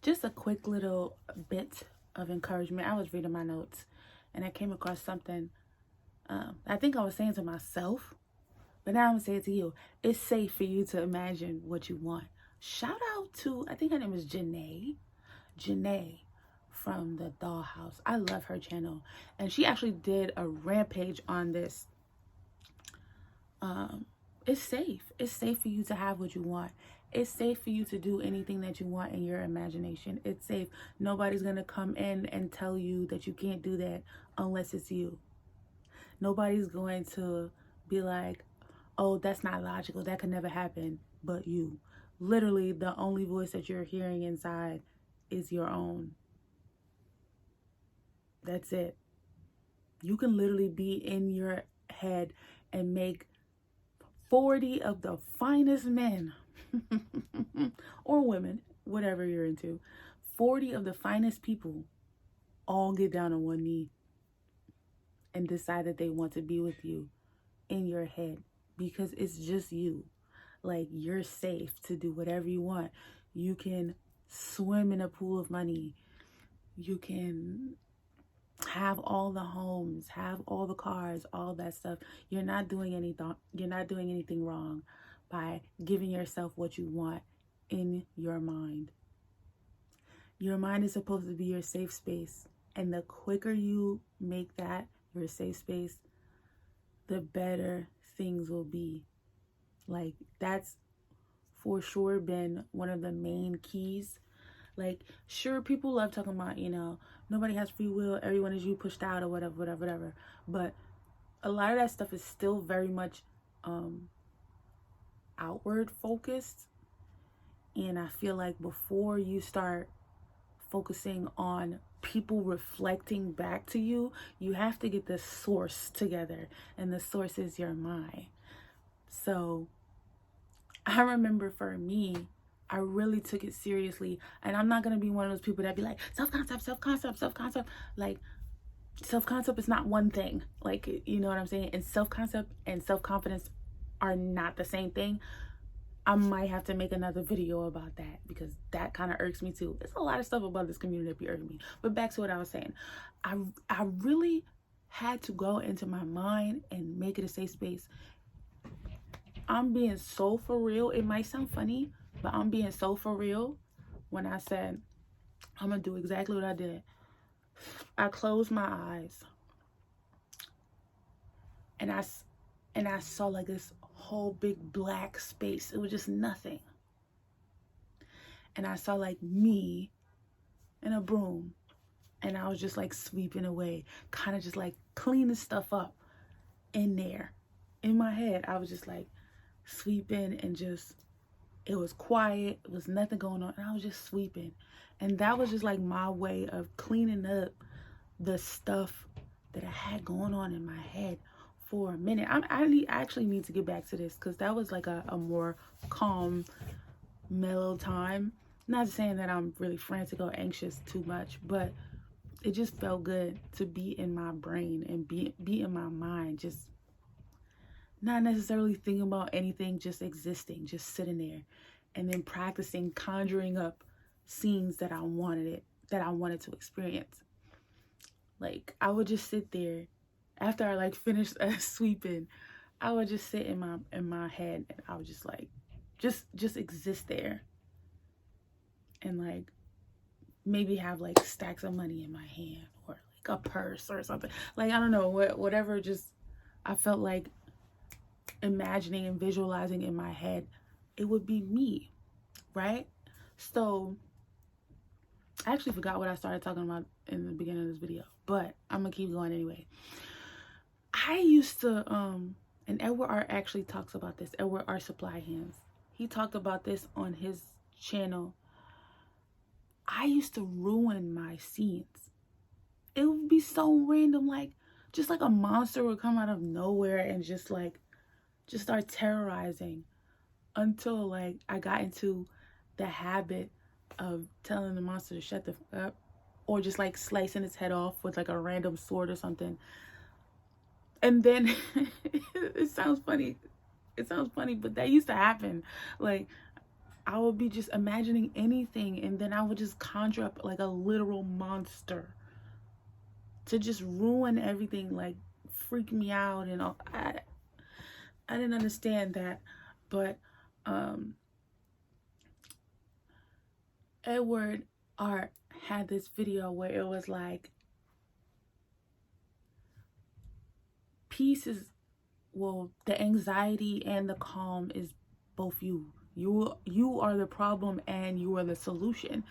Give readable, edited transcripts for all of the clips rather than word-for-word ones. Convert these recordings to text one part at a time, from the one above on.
Just a quick little bit of encouragement. I was reading my notes and I came across something I think I was saying to myself, but now I'm going to say it to you. It's safe for you to imagine what you want. Shout out to, I think her name is Janae. Janae from the Dollhouse. I love her channel. And she actually did a rampage on this. It's safe. It's safe for you to have what you want. It's safe for you to do anything that you want in your imagination. It's safe. Nobody's going to come in and tell you that you can't do that unless it's you. Nobody's going to be like, oh, that's not logical. That could never happen, but you. Literally, the only voice that you're hearing inside is your own. That's it. You can literally be in your head and make 40 of the finest men or women, whatever you're into, 40 of the finest people all get down on one knee and decide that they want to be with you in your head because it's just you. Like, you're safe to do whatever you want. You can swim in a pool of money. You can have all the homes, have all the cars, all that stuff. You're not doing anything wrong by giving yourself what you want in your mind. Your mind is supposed to be your safe space, and the quicker you make that your safe space, the better things will be. Like, that's for sure been one of the main keys. Like, sure, people love talking about, nobody has free will, everyone is you pushed out or whatever. But a lot of that stuff is still very much outward focused. And I feel like before you start focusing on people reflecting back to you, you have to get the source together. And the source is your mind. So I remember for me, I really took it seriously. And I'm not going to be one of those people that be like, self-concept. Like, self-concept is not one thing. Like, you know what I'm saying? And self-concept and self-confidence are not the same thing. I might have to make another video about that because that kind of irks me too. There's a lot of stuff about this community that be irking me. But back to what I was saying. I really had to go into my mind and make it a safe space. I'm being so for real. It might sound funny, but I'm being so for real when I said I'm going to do exactly what I did. I closed my eyes and I saw like this whole big black space. It was just nothing. And I saw like me and a broom, and I was just like sweeping away, kind of just like cleaning stuff up in there. In my head, I was just like sweeping and just, it was quiet. It was nothing going on. And I was just sweeping. And that was just like my way of cleaning up the stuff that I had going on in my head for a minute. I actually need to get back to this because that was like a more calm, mellow time. Not saying that I'm really frantic or anxious too much, but it just felt good to be in my brain and be in my mind, just not necessarily thinking about anything, just existing, just sitting there, and then practicing conjuring up scenes that I wanted to experience. Like, I would just sit there after I like finished sweeping. I would just sit in my head and I would just like just exist there, and like maybe have like stacks of money in my hand or like a purse or something. Like, I don't know, whatever. Just I felt like imagining and visualizing in my head it would be me, right? So I actually forgot what I started talking about in the beginning of this video, but I'm gonna keep going anyway. I used to and Edward R actually talks about this. Edward R Supply Hands, he talked about this on his channel. I used to ruin my scenes. It would be so random, like just like a monster would come out of nowhere and just start terrorizing, until like I got into the habit of telling the monster to shut the fuck up, or just like slicing its head off with like a random sword or something. And then it sounds funny, but that used to happen. Like, I would be just imagining anything, and then I would just conjure up like a literal monster to just ruin everything, like freak me out and all. I didn't understand that, but Edward Art had this video where it was like, peace is, well, the anxiety and the calm is both you. You are the problem and you are the solution.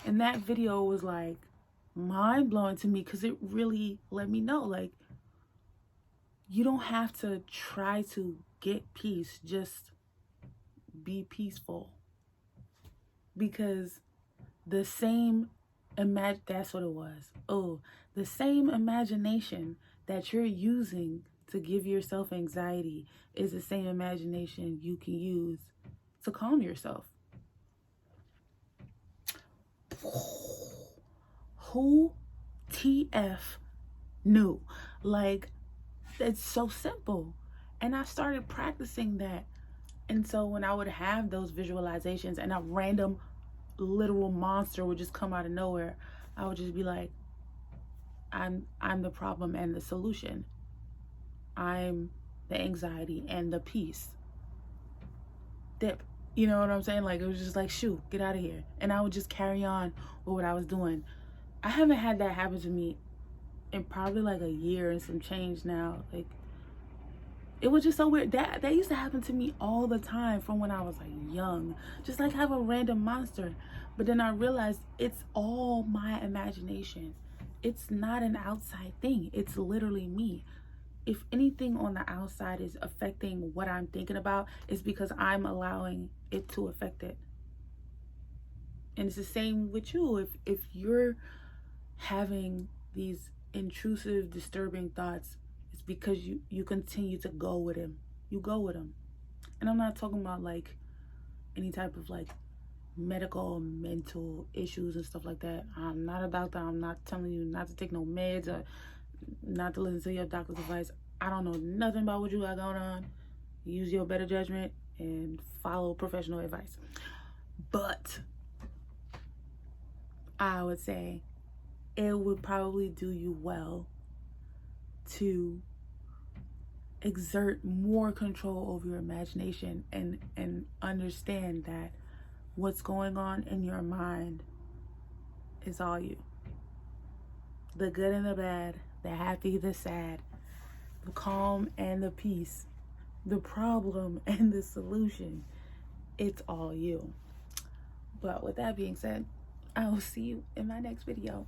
And that video was like mind-blowing to me, because it really let me know, like, you don't have to try to get peace, just be peaceful. Because the same that's what it was. Oh, the same imagination that you're using to give yourself anxiety is the same imagination you can use to calm yourself. Who TF knew? Like, it's so simple. And I started practicing that. And so when I would have those visualizations and a random literal monster would just come out of nowhere, I would just be like, I'm the problem and the solution. I'm the anxiety and the peace. Dip. You know what I'm saying? Like, it was just like, shoot, get out of here. And I would just carry on with what I was doing. I haven't had that happen to me in probably like a year and some change now. Like, it was just so weird. That used to happen to me all the time from when I was like young. Just like have a random monster. But then I realized it's all my imagination. It's not an outside thing. It's literally me. If anything on the outside is affecting what I'm thinking about, it's because I'm allowing it to affect it. And it's the same with you. If you're having these intrusive, disturbing thoughts, it's because you continue to go with him. You go with him. And I'm not talking about like any type of like medical, mental issues and stuff like that. I'm not a doctor. I'm not telling you not to take no meds or not to listen to your doctor's advice. I don't know nothing about what you got going on. Use your better judgment and follow professional advice. But I would say it would probably do you well to exert more control over your imagination and understand that what's going on in your mind is all you. The good and the bad, the happy, the sad, the calm and the peace, the problem and the solution, it's all you. But with that being said, I will see you in my next video.